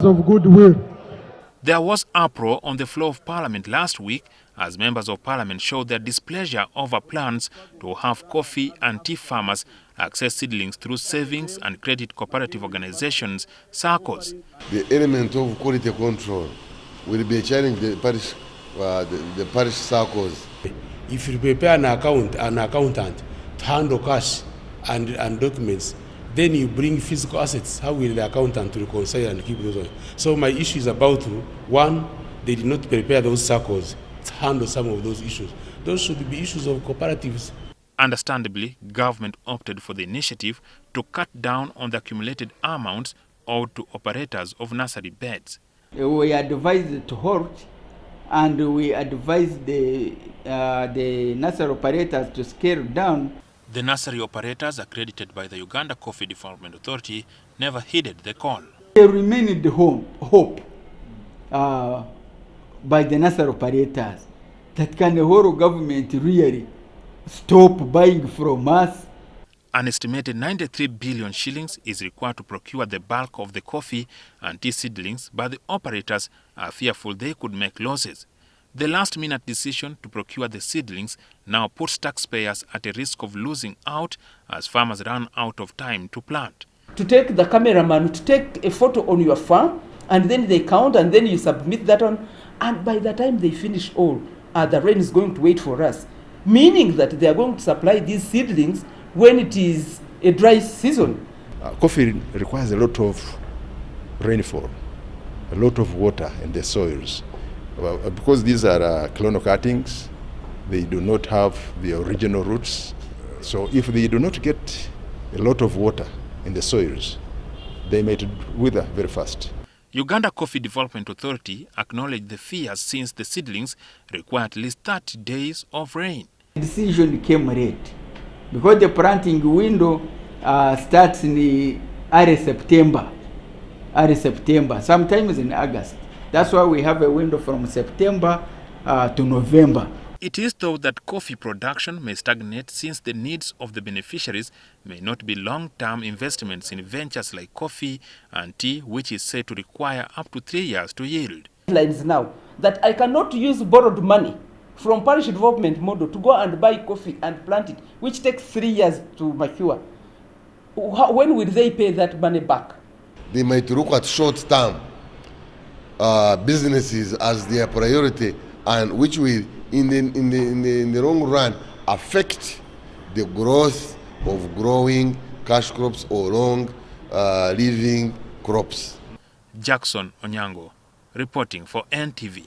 of goodwill. There was uproar on the floor of Parliament last week as members of Parliament showed their displeasure over plans to have coffee and tea farmers access seedlings through savings and credit cooperative organizations, SACCOs. The element of quality control will be challenging the parish SACCOs. If you prepare an accountant to handle cash and documents, then you bring physical assets. How will the accountant reconcile and keep those on? So my issue is about, one, they did not prepare those SACCOs to handle some of those issues. Those should be issues of cooperatives. Understandably, government opted for the initiative to cut down on the accumulated amounts owed to operators of nursery beds. We advised to halt, and we advised the nursery operators to scale down. The nursery operators, accredited by the Uganda Coffee Development Authority, never heeded the call. There remained hope by the nursery operators that can the whole government really stop buying from us. An estimated 93 billion shillings is required to procure the bulk of the coffee and tea seedlings, but the operators are fearful they could make losses. The last-minute decision to procure the seedlings now puts taxpayers at a risk of losing out as farmers run out of time to plant. To take the cameraman to take a photo on your farm, and then they count, and then you submit that on, and by the time they finish all, the rain is going to wait for us, meaning that they are going to supply these seedlings when it is a dry season. Coffee requires a lot of rainfall, a lot of water in the soils. Because these are clonal cuttings, they do not have the original roots. So if they do not get a lot of water in the soils, they might wither very fast. Uganda Coffee Development Authority acknowledged the fears since the seedlings require at least 30 days of rain. The decision came late because the planting window starts in the early September, sometimes in August. That's why we have a window from September to November. It is thought that coffee production may stagnate since the needs of the beneficiaries may not be long-term investments in ventures like coffee and tea, which is said to require up to 3 years to yield. Lines now that I cannot use borrowed money from Parish Development Model to go and buy coffee and plant it, which takes 3 years to mature. When will they pay that money back? They might look at short-term businesses as their priority, and which will in the long run affect the growth of growing cash crops or long living crops. Jackson Onyango reporting for NTV.